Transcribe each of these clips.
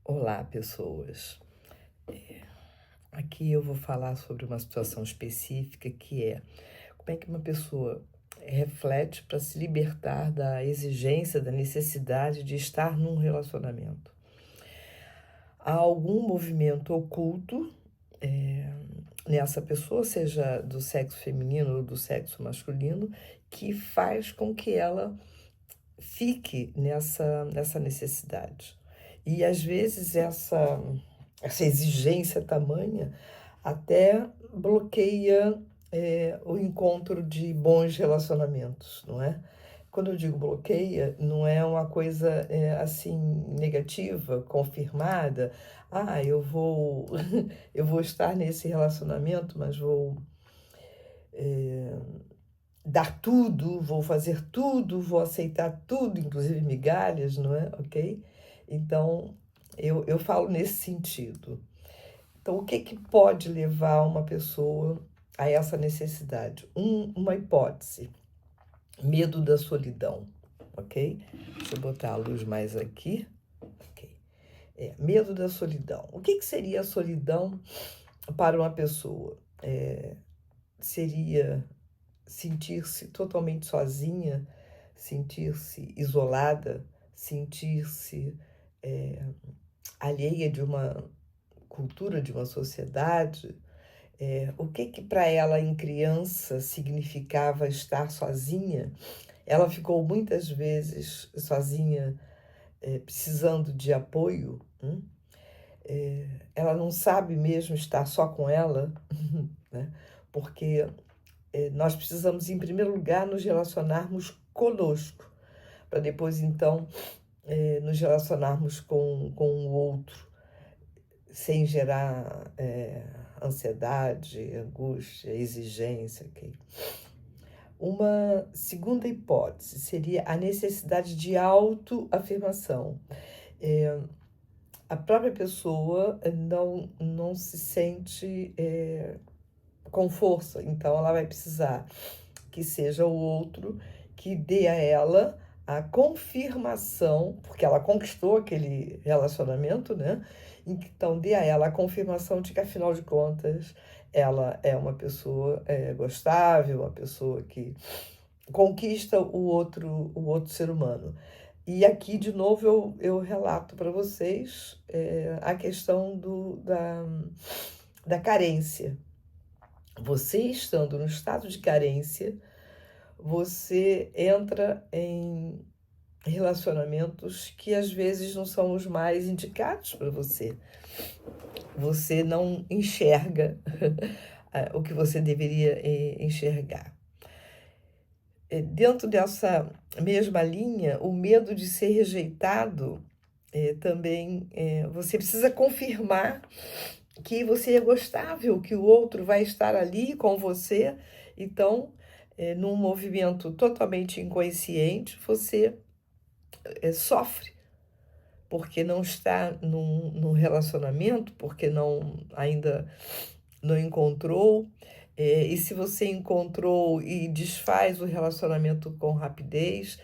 Olá, pessoas. Aqui eu vou falar sobre uma situação específica que é como é que uma pessoa reflete para se libertar da exigência, da necessidade de estar num relacionamento. Há algum movimento oculto nessa pessoa, seja do sexo feminino ou do sexo masculino, que faz com que ela fique nessa necessidade. E às vezes essa exigência tamanha até bloqueia o encontro de bons relacionamentos, não é? Quando eu digo bloqueia, não é uma coisa assim negativa, confirmada. Ah, eu vou eu vou estar nesse relacionamento, mas vou dar tudo, vou fazer tudo, vou aceitar tudo, inclusive migalhas, não é? Ok? Então, eu falo nesse sentido. Então, o que que pode levar uma pessoa a essa necessidade? Uma hipótese, medo da solidão, ok? Deixa eu botar a luz mais aqui. Ok. Medo da solidão. O que que seria a solidão para uma pessoa? Seria sentir-se totalmente sozinha, sentir-se isolada, sentir-se alheia de uma cultura, de uma sociedade. O que que para ela em criança significava estar sozinha? Ela ficou muitas vezes sozinha, precisando de apoio. Ela não sabe mesmo estar só com ela, né? Porque nós precisamos, em primeiro lugar, nos relacionarmos conosco, para depois, então, nos relacionarmos com o outro, sem gerar ansiedade, angústia, exigência. Okay? Uma segunda hipótese seria a necessidade de autoafirmação. A própria pessoa não se sente com força, então ela vai precisar que seja o outro que dê a ela a confirmação, porque ela conquistou aquele relacionamento, né? Então, dê a ela a confirmação de que, afinal de contas, ela é uma pessoa gostável, uma pessoa que conquista o outro ser humano. E aqui, de novo, eu relato para vocês a questão da carência. Você estando no estado de carência, você entra em relacionamentos que às vezes não são os mais indicados para você. Você não enxerga o que você deveria enxergar. Dentro dessa mesma linha, o medo de ser rejeitado também, você precisa confirmar que você é gostável, que o outro vai estar ali com você. Então, num movimento totalmente inconsciente, você sofre, porque não está num relacionamento, porque ainda não encontrou. E se você encontrou e desfaz o relacionamento com rapidez,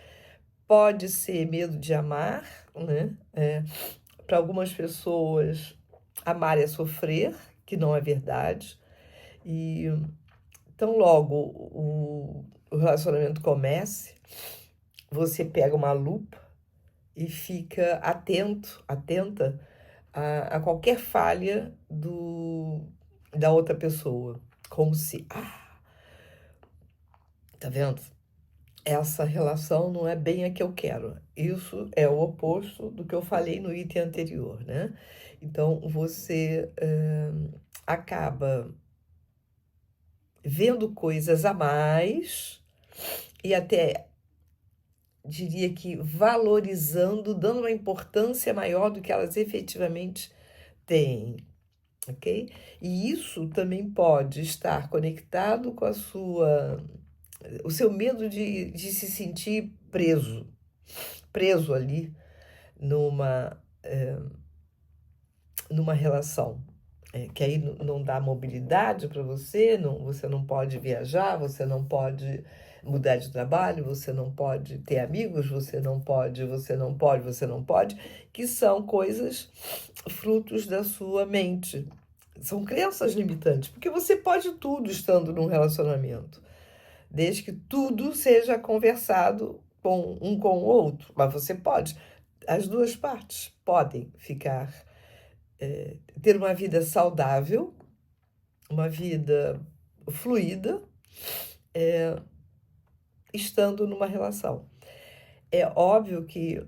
pode ser medo de amar, né? Para algumas pessoas, amar é sofrer, que não é verdade. E então, logo o relacionamento comece, você pega uma lupa e fica atenta a qualquer falha da outra pessoa. Como se, tá vendo? Essa relação não é bem a que eu quero. Isso é o oposto do que eu falei no item anterior, né? Então, você acaba vendo coisas a mais e até diria que valorizando, dando uma importância maior do que elas efetivamente têm, ok? E isso também pode estar conectado com o seu medo de se sentir preso ali numa, numa relação. Que aí não dá mobilidade para você, você não pode viajar, você não pode mudar de trabalho, você não pode ter amigos, você não pode, que são coisas frutos da sua mente. São crenças limitantes, porque você pode tudo estando num relacionamento, desde que tudo seja conversado com o outro, mas você pode. As duas partes podem ficar, ter uma vida saudável, uma vida fluida, estando numa relação. É óbvio que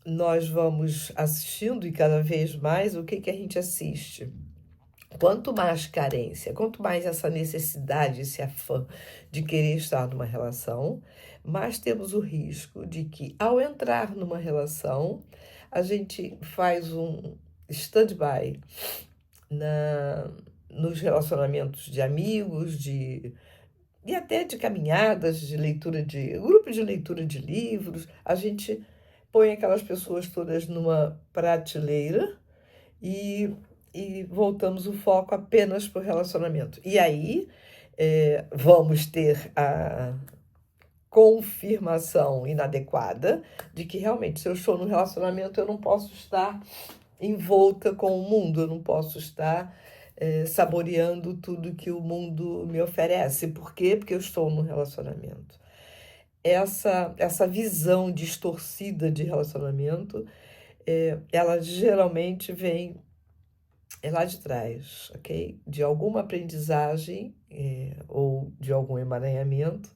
nós vamos assistindo e cada vez mais o que a gente assiste. Quanto mais carência, quanto mais essa necessidade, esse afã de querer estar numa relação, mais temos o risco de que, ao entrar numa relação, a gente faz um stand-by nos relacionamentos de amigos, e até de caminhadas, de leitura grupo de leitura de livros. A gente põe aquelas pessoas todas numa prateleira e voltamos o foco apenas para o relacionamento. E aí vamos ter a confirmação inadequada de que realmente, se eu estou no relacionamento, eu não posso estar envolta com o mundo, eu não posso estar saboreando tudo que o mundo me oferece. Por quê? Porque eu estou no relacionamento. Essa visão distorcida de relacionamento, ela geralmente vem lá de trás, ok? De alguma aprendizagem ou de algum emaranhamento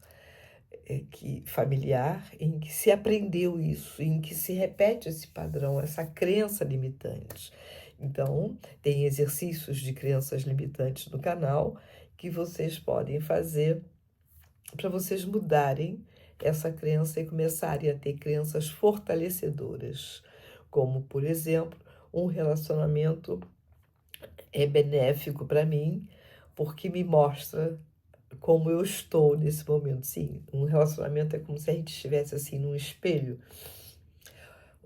familiar, em que se aprendeu isso, em que se repete esse padrão, essa crença limitante. Então, tem exercícios de crenças limitantes no canal que vocês podem fazer para vocês mudarem essa crença e começarem a ter crenças fortalecedoras, como, por exemplo, um relacionamento é benéfico para mim, porque me mostra como eu estou nesse momento. Sim, um relacionamento é como se a gente estivesse assim num espelho.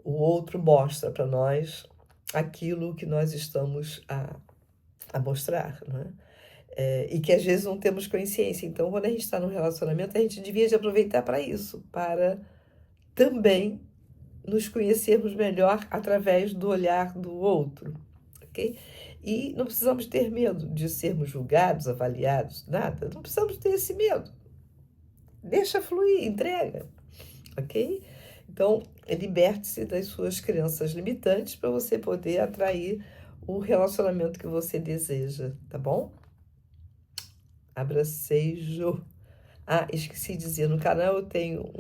O outro mostra para nós aquilo que nós estamos a mostrar, né? E que às vezes não temos consciência. Então, quando a gente está num relacionamento, a gente devia de aproveitar para isso, para também nos conhecermos melhor através do olhar do outro, ok? E não precisamos ter medo de sermos julgados, avaliados, nada. Não precisamos ter esse medo. Deixa fluir, entrega, ok? Então, liberte-se das suas crenças limitantes para você poder atrair o relacionamento que você deseja, tá bom? Abracejo. Esqueci de dizer, no canal eu tenho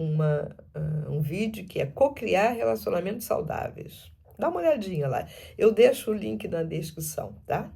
um vídeo que é Cocriar Relacionamentos Saudáveis. Dá uma olhadinha lá. Eu deixo o link na descrição, tá?